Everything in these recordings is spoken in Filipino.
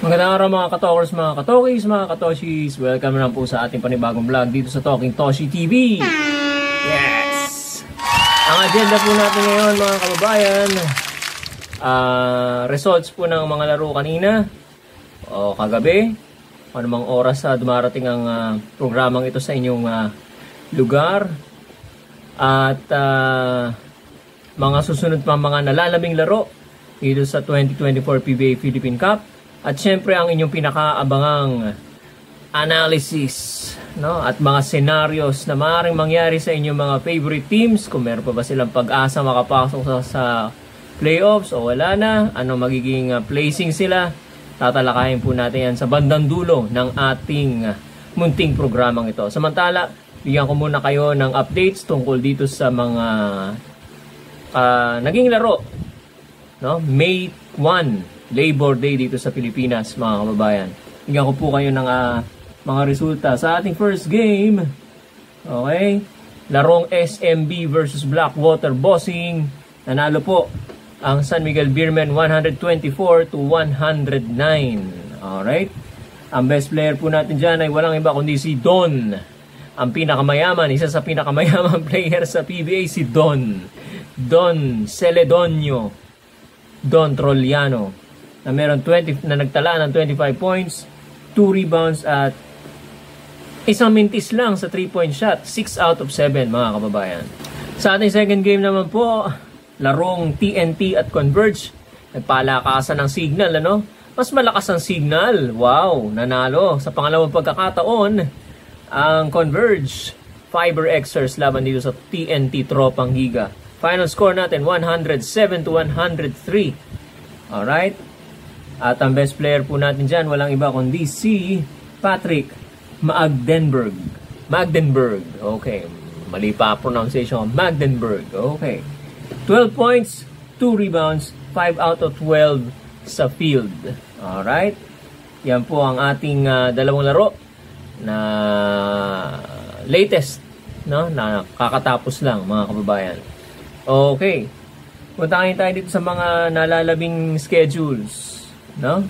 Magandang araw mga katokers, mga katokis, mga katoshis. Welcome na po sa ating panibagong vlog dito sa Talking Toshi TV. Yes! Ang agenda po natin ngayon mga kababayan, results po ng mga laro kanina o kagabi, o anumang oras dumarating ang programang ito sa inyong lugar. At mga susunod pa mga nalalabing laro dito sa 2024 PBA Philippine Cup. At syempre ang inyong pinakaabangang analysis, no? At mga scenarios na maaaring mangyari sa inyong mga favorite teams. Kung meron pa ba silang pag-asa makapasok sa playoffs o wala na. Ano magiging placing sila. Tatalakayin po natin yan sa bandang dulo ng ating munting programang ito. Samantala, bigyan ko muna kayo ng updates tungkol dito sa mga naging laro, no? May 1 Labor Day dito sa Pilipinas, mga kababayan. Bigyan ko po kayo ng mga resulta sa ating first game. Okay? Larong SMB versus Blackwater Bossing. Nanalo po ang San Miguel Beermen 124 to 109. Alright? Ang best player po natin dyan ay walang iba kundi si Don. Ang pinakamayaman, isa sa pinakamayaman player sa PBA, si Don. Don Celedonio. Don Trolliano. Na meron na nagtala ng 25 points, 2 rebounds at isang mintis lang sa 3-point shot, 6 out of 7 mga kababayan. Sa ating second game naman po, larong TNT at Converge. Nagpalakasan ng signal, ano? Mas malakas ang signal. Wow, nanalo. Sa pangalawang pagkakataon, ang Converge Fiber Xers laban dito sa TNT Tropang Giga. Final score natin, 107 to 103. Alright? At ang best player po natin dyan, walang iba kundi si Patrick Magdenberg. Magdenberg. Okay. Mali pa pronunciation. Magdenberg. Okay. 12 points, 2 rebounds, 5 out of 12 sa field. Alright. Yan po ang ating dalawang laro na latest, no? Na kakatapos lang mga kababayan. Okay. Puntahan tayo dito sa mga nalalabing schedules, no?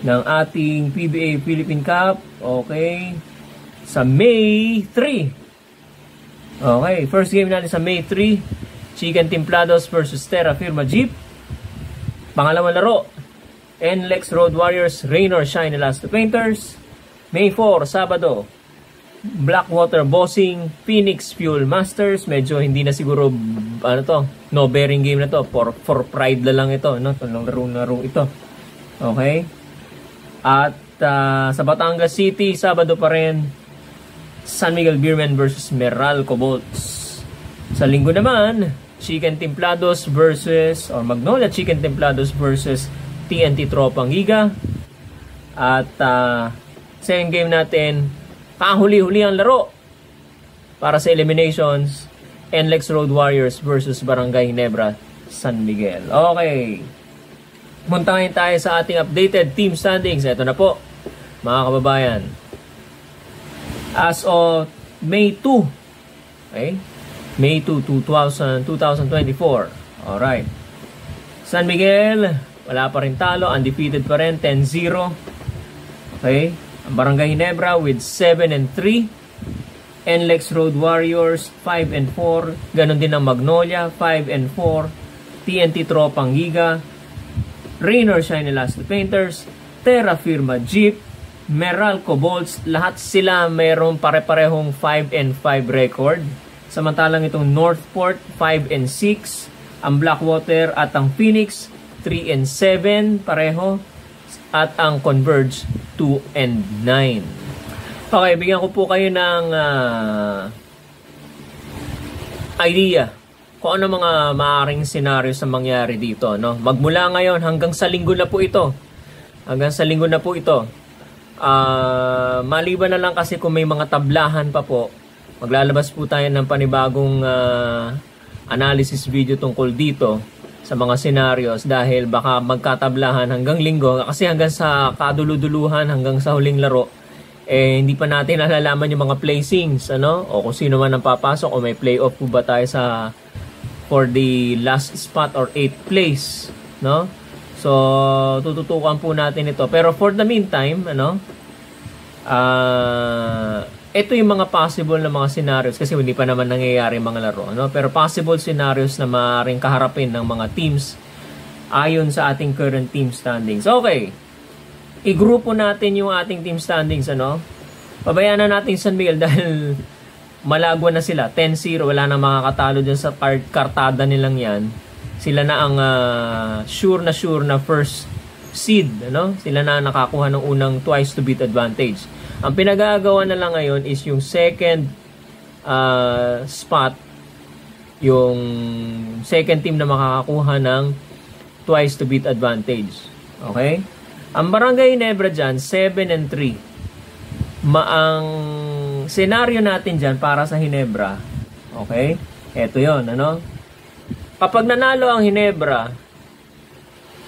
Ng ating PBA Philippine Cup. Okay. Sa May 3. Okay. First game natin sa May 3. Chicken Templados versus Terra Firma Jeep. Pangalawang laro, NLEX Road Warriors Rain or Shine Elasto Painters. May 4, Sabado, Blackwater Bossing Phoenix Fuel Masters. Medyo hindi na siguro no bearing game na to. For pride lang ito, no? Itong laro ito. Okay. At sa Batangas City, Sabado pa rin, San Miguel Beermen versus Meralco Bolts. Sa linggo naman, Chicken Templados versus Magnolia Chicken Templados versus TNT Tropang Giga. At second game natin, kahuli-huli ang laro para sa eliminations, NLEX Road Warriors versus Barangay Ginebra San Miguel. Okay. Puntahan tayo sa ating updated team standings. Ito na po, mga kababayan. As of May 2, okay? May 2, 2024. Alright. San Miguel, wala pa rin talo. Undefeated pa rin, 10-0. Okay. Ang Barangay Ginebra with 7-3. NLEX Road Warriors, 5-4. Ganon din ang Magnolia, 5-4. TNT Tropang Giga, Rain or Shine Elasto Painters, Terra Firma Jeep, Meralco Bolts. Lahat sila mayroong pare-parehong 5-5 record. Samantalang itong Northport 5-6, ang Blackwater at ang Phoenix 3-7 pareho, at ang Converge 2-9. Okay, bigyan ko po kayo ng idea kung ano mga maaaring senaryo sa mangyari dito, no? Magmula ngayon hanggang sa linggo na po ito. Maliban na lang kasi kung may mga tablahan pa po, maglalabas po tayo ng panibagong analysis video tungkol dito sa mga scenarios, dahil baka magkatablahan hanggang linggo, kasi hanggang sa kaduluduluhan, hanggang sa huling laro, hindi pa natin nalalaman yung mga placings, ano? O kung sino man ang papasok, o may playoff po ba tayo for the last spot or 8th place, no? So, tututukan po natin ito. Pero for the meantime, ito yung mga possible na mga scenarios kasi hindi pa naman nangyayari mga laro. Pero possible scenarios na maaaring kaharapin ng mga teams ayon sa ating current team standings. Okay. I-grupo natin yung ating team standings. Pabayaan na natin San Miguel dahil malagwa na sila. 10-0. Wala na makakatalo dyan sa kartada nilang yan. Sila na ang sure na first seed. Sila na nakakuha ng unang twice to beat advantage. Ang pinagagawa na lang ngayon is yung second spot. Yung second team na makakakuha ng twice to beat advantage. Okay? Ang Barangay Ginebra dyan, 7-3. Ang senaryo natin dyan para sa Ginebra, okay? Ito yon, Kapag nanalo ang Ginebra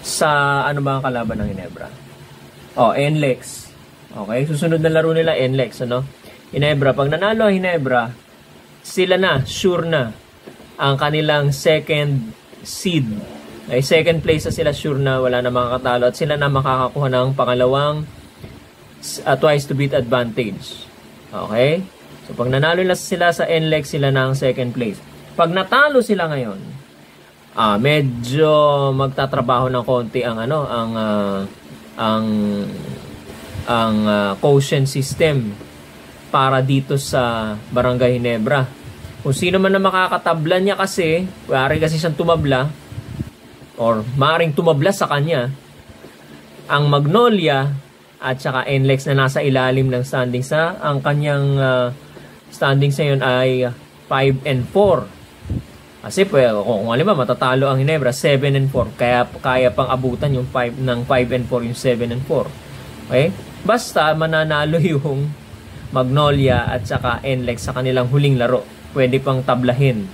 sa, ano ba ang kalaban ng Ginebra? NLEX. Okay? Susunod na laro nila, NLEX, Ginebra. Pag nanalo ang Ginebra, sila na, sure na, ang kanilang second seed. Ay, second place na sila, sure na wala na makakatalo at sila na makakakuha ng pangalawang twice to beat advantage. Okay? So, pag nanalo na sila sa NLEX, sila na ang second place. Pag natalo sila ngayon, medyo magtatrabaho ng konti ang quotient system para dito sa Barangay Ginebra. Kung sino man na makakatabla niya kasi, maaari kasi siyang tumabla, or maaaring tumabla sa kanya, ang Magnolia at saka NLEX na nasa ilalim ng standings na ang kanyang standings ngayon ay 5-4. Kasi kung alam ba, matatalo ang Ginebra 7-4, kaya pang abutan yung 5 ng 5-4 yung 7-4. Okay? Basta mananalo yung Magnolia at saka NLEX sa kanilang huling laro, pwede pang tablahin.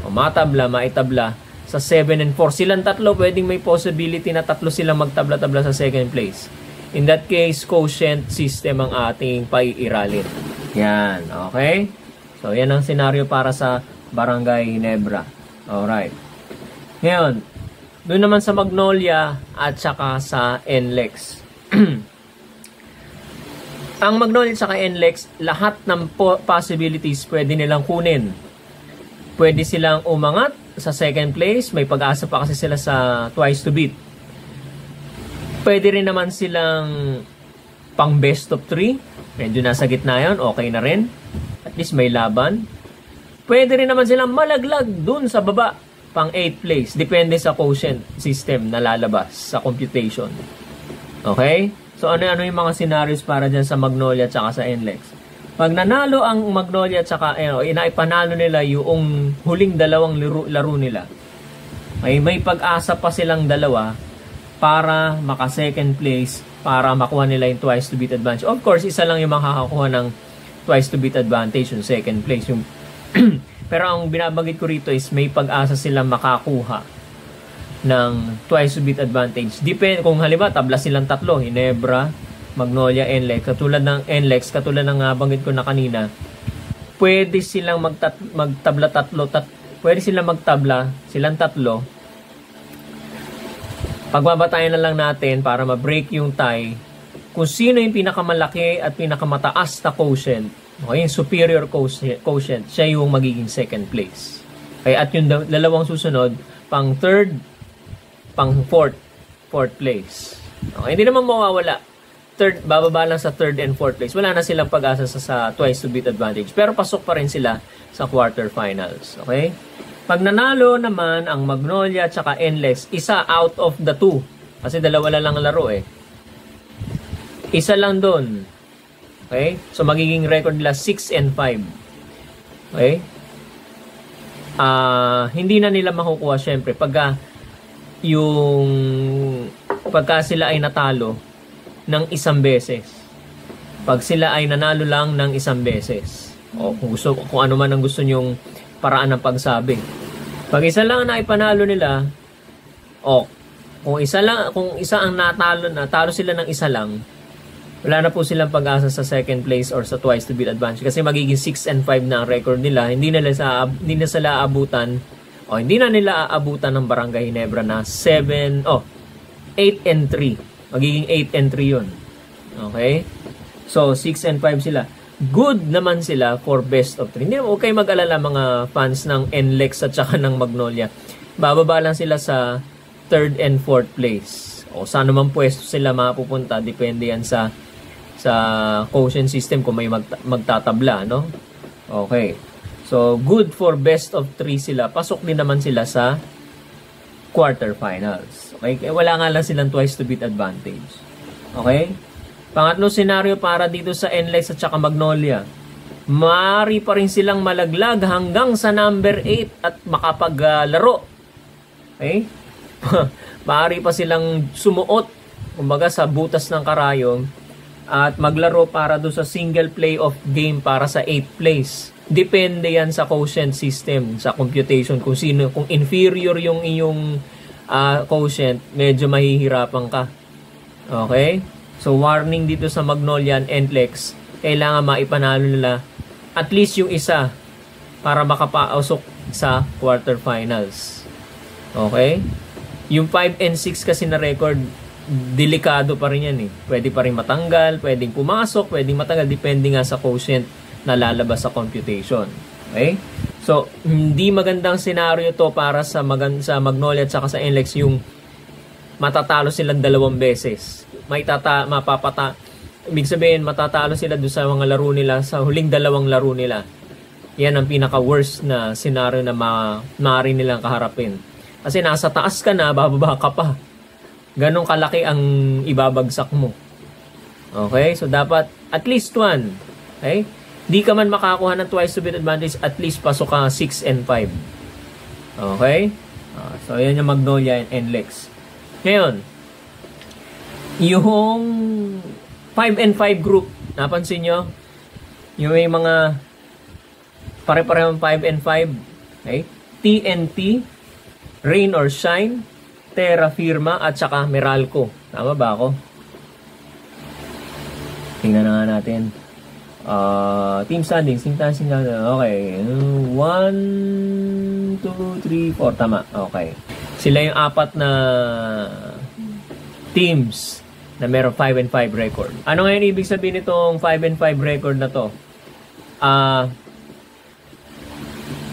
O matabla, maitabla sa 7-4. Silang tatlo, pwedeng may possibility na tatlo silang magtabla-tabla sa second place. In that case, quotient system ang ating paiiralin. Yan, okay? So, yan ang senaryo para sa Barangay Ginebra. Alright. Ngayon, doon naman sa Magnolia at saka sa NLEX. Ang Magnolia at saka NLEX, lahat ng possibilities pwede nilang kunin. Pwede silang umangat sa second place, may pag-asa pa kasi sila sa twice to beat. Pwede rin naman silang pang best of 3. Medyo nasa gitna yun, okay na rin. At least may laban. Pwede rin naman silang malaglag dun sa baba, pang 8th place. Depende sa quotient system na lalabas sa computation. Okay? So ano-ano yung mga scenarios para dyan sa Magnolia at saka sa NLEX. Pag nanalo ang Magnolia at saka inaipanalo nila yung huling dalawang laro nila, may pag-asa pa silang dalawa para maka-second place, para makuha nila yung twice to beat advantage. Of course, isa lang yung makakakuha ng twice to beat advantage, yung second place. Pero ang binabanggit ko rito is may pag-asa silang makakuha ng twice to beat advantage. Depende kung halimbawa tabla silang tatlo, Ginebra, Magnolia, NLEX, katulad ng NLEX, katulad ng banggit ko na kanina, pwede silang magtabla silang tatlo. Pagbabatayan na lang natin para ma-break yung tie kung sino yung pinakamalaki at pinakamataas na quotient. Okay, yung superior quotient, siya yung magiging second place. Okay, at yung dalawang susunod, pang third, pang fourth place. Okay, hindi naman mawawala. Bababa lang sa third and fourth place. Wala na silang pag-asa sa twice to beat advantage. Pero pasok pa rin sila sa quarterfinals. Okay? Pag nanalo naman ang Magnolia at saka NLEX, isa out of the two. Kasi dalawa lang ang laro eh. Isa lang doon. Okay? So magiging record nila 6-5. Okay? Hindi na nila makukuha syempre pagka sila ay natalo ng isang beses. Pag sila ay nanalo lang ng isang beses. O kung ano man ang gusto nyong paraan ng pagsabi. Pag isa lang na ipanalo nila, kung isa ang natalo sila ng isa lang, wala na po silang pag-asa sa second place or sa twice to beat advantage kasi magiging 6-5 na ang record nila. Hindi na nila aabutan ng Barangay Ginebra na 7 8 and 3. Magiging 8 and 3 yun. Okay? So, 6 and 5 sila. Good naman sila for best of 3. Hindi naman, huwag kayo mag-alala mga fans ng NLEX at saka ng Magnolia. Bababa lang sila sa 3rd and 4th place. O saan naman pwesto sila mapupunta, depende yan sa quotient system kung may magtatabla, no? Okay. So, good for best of 3 sila. Pasok din naman sila sa quarterfinals. Okay? Kaya wala nga lang silang twice to beat advantage. Okay? Pangatlong senaryo para dito sa NLEX at saka Magnolia. Maaari pa rin silang malaglag hanggang sa number 8 at makapaglaro. Okay? Maaari pa silang sumuot, kumbaga sa butas ng karayom, at maglaro para do sa single playoff game para sa 8th place. Depende yan sa quotient system, sa computation, kung inferior yung iyong quotient, medyo mahihirapan ka. Okay? So, warning dito sa Magnolia and NLEX, kailangan maipanalo nila at least yung isa para makapasok sa quarterfinals. Okay? Yung 5 and 6 kasi na record, delikado pa rin yan eh. Pwede pa rin matanggal, pwedeng pumasok, pwedeng matanggal, depende nga sa quotient na lalabas sa computation. Okay? So, hindi magandang senaryo to para sa Magnolia at saka sa NLEX yung matatalo silang 2 beses. Ibig sabihin, matatalo sila doon sa mga laro nila, sa huling 2 laro nila. Yan ang pinaka-worst na senaryo na maaari nilang kaharapin. Kasi nasa taas ka na, bababa ka pa. Ganong kalaki ang ibabagsak mo. Okay? So, dapat at least 1. Okay? Di ka man makakuha ng twice to beat advantage, at least pasok ka 6 and 5. Okay? So, yan yung Magnolia and NLEX. Ngayon, yung 5 and 5 group, napansin nyo? Yung may mga pare-parehong 5 and 5. Okay? TNT, Rain or Shine, Terra Firma, at saka Meralco. Tama ba ako? Tingnan na nga natin. Team standings. Okay. 1, 2, 3, 4. Tama. Okay. Sila yung 4 na teams na meron 5 and 5 record. Ano ngayon ibig sabihin nitong 5 and 5 record na to?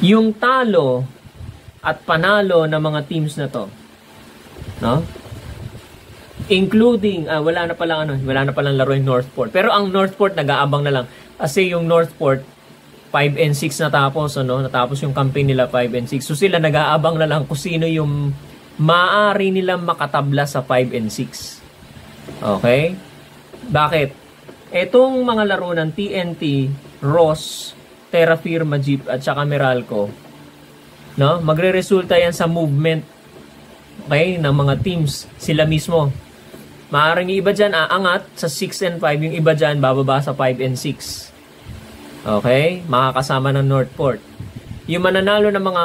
Yung talo at panalo ng mga teams na to, no? Including wala na palang laro yung Northport. Pero ang Northport nag-aabang na lang kasi yung Northport 5 and 6 natapos, ano? Natapos yung campaign nila 5 and 6. So sila nag-aabang na lang kung sino yung maaari nilang makatabla sa 5 and 6. Okay? Bakit? Etong mga laro ng TNT, Ross, Terra Firma, Jeep at saka Meralco, no? Magre-resulta yan sa movement, okay, ng mga teams sila mismo. Maaaring yung iba dyan aangat sa 6 and 5, yung iba dyan bababa sa 5 and 6. Okay? Makakasama ng Northport. Yung mananalo ng mga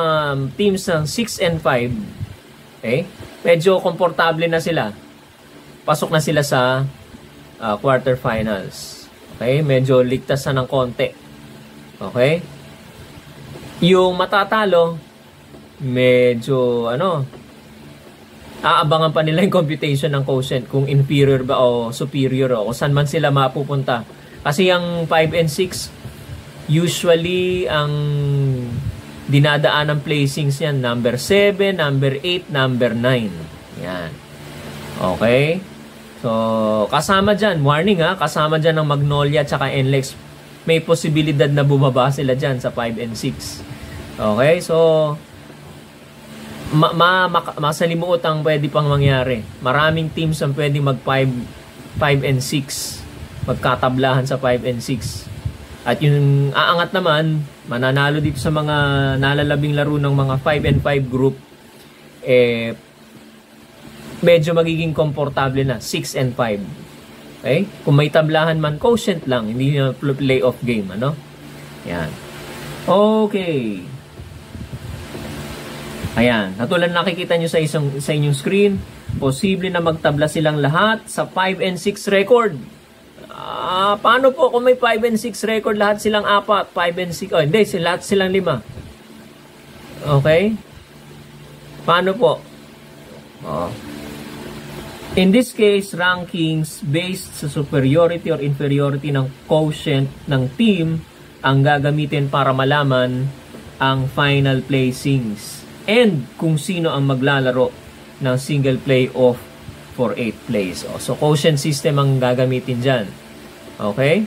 teams ng 6 and 5, okay, medyo komportable na sila. Pasok na sila sa quarterfinals. Okay? Medyo ligtas na ng konti. Okay? Yung matatalo, medyo aabangan pa nila yung computation ng quotient kung inferior ba o superior o kung saan man sila mapupunta. Kasi yung 5 and 6, usually ang dinadaan ng placings yan, number 7, number 8, number 9. Yan. Okay? So, kasama dyan, warning kasama dyan ng Magnolia at saka NLEX. May posibilidad na bumaba sila dyan sa 5 and 6. Okay? So, masalimuot ang pwede pang mangyari. Maraming teams ang pwede mag 5 and 6. Magkatablahan sa 5 and 6. At yung aangat naman, mananalo dito sa mga nalalabing laro ng mga 5 and 5 group, medyo magiging komportable na 6 and 5. Okay? Kung may tablahan man, quotient lang, hindi na playoff game, ano? Yan. Okay. Ayan, katulad nakikita nyo sa inyong screen, posible na magtabla silang lahat sa 5 and 6 record. Paano po kung may 5 and 6 record, lahat silang 4, 5 and 6, hindi, lahat silang 5. Okay? Paano po? In this case, rankings based sa superiority or inferiority ng quotient ng team ang gagamitin para malaman ang final placings and kung sino ang maglalaro ng single playoff for 8th place. So, quotient system ang gagamitin dyan. Okay?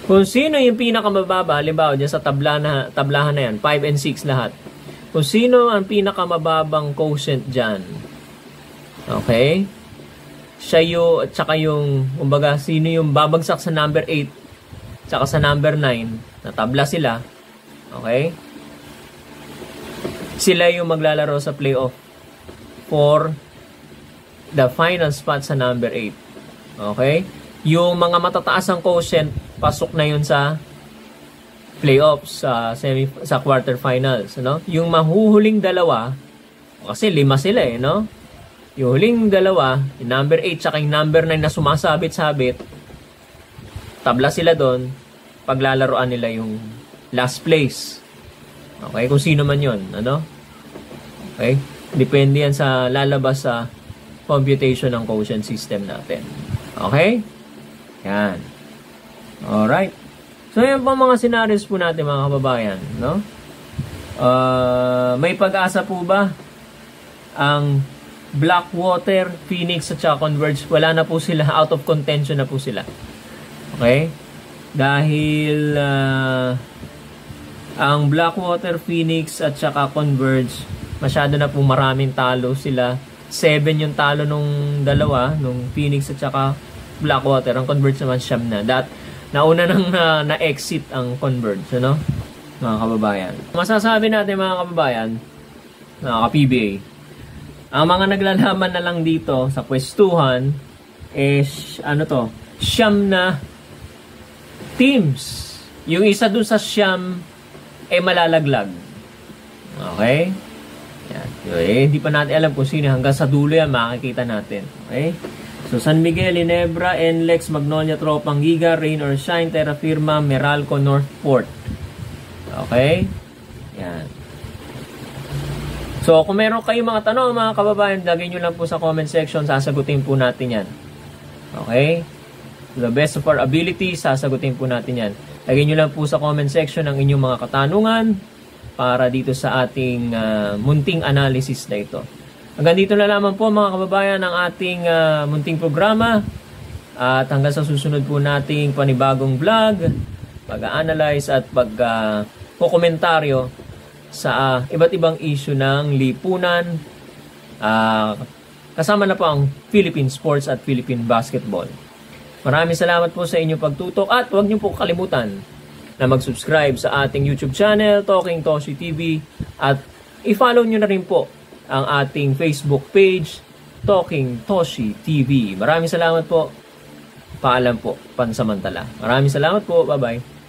Kung sino yung pinakamababa, halimbawa dyan sa tablahan na yan, 5 and 6 lahat. Kung sino ang pinakamababang quotient dyan. Okay? Siya yung, at saka yung, kumbaga, sino yung babagsak sa number 8, saka sa number 9, natabla sila. Okay? Sila yung maglalaro sa playoff for the final spot sa number 8. Okay? Yung mga matataas ang quotient, pasok na yun sa playoffs, sa quarterfinals. No? Yung mahuhuling dalawa, kasi 5 sila no? Yung huling dalawa, yung number 8 tsaka yung number 9 na sumasabit-sabit, tabla sila doon, paglalaroan nila yung last place. Okay? Kung sino man yun. Ano? Okay? Depende yan sa lalabas sa computation ng quotient system natin. Okay? Yan. Alright. So, yan po mga scenarios po natin mga kababayan. No? May pag-asa po ba ang Blackwater, Phoenix at saka Converge? Wala na po sila, out of contention na po sila. Okay? Dahil ang Blackwater, Phoenix at saka Converge, masyado na po maraming talo sila. 7 yung talo nung dalawa, nung Phoenix at saka Blackwater. Ang Converge naman siyam na. Nauna nang na-exit ang Converge, ano? Mga kababayan. Masasabi natin mga kababayan, mga ka-PBA, ang mga naglalaman na lang dito sa pwestuhan is siyam na teams. Yung isa dun sa siyam malalaglag. Okay? Yan. Hindi pa natin alam kung sino. Hanggang sa dulo yan makikita natin. Okay? So, San Miguel, Ginebra, NLEX, Magnolia, Tropang, Giga, Rain or Shine, Terra Firma, Meralco, Northport. Okay? Yan. So, kung meron kayong mga tanong, mga kababayan, lagay nyo lang po sa comment section, sasagutin po natin yan. Okay? To the best of our ability, sasagutin po natin yan. Lagay nyo lang po sa comment section ang inyong mga katanungan para dito sa ating munting analysis na ito. Hanggang dito na lamang po mga kababayan ang ating munting programa. At hanggang sa susunod po nating panibagong vlog, pag-analyze at pag-komentaryo sa iba't ibang issue ng lipunan. Kasama na po ang Philippine Sports at Philippine Basketball. Maraming salamat po sa inyong pagtutok at huwag niyo po kalimutan na mag-subscribe sa ating YouTube channel, Talking Toshi TV, at i-follow niyo na rin po ang ating Facebook page, Talking Toshi TV. Maraming salamat po. Paalam po, pansamantala. Maraming salamat po. Bye-bye.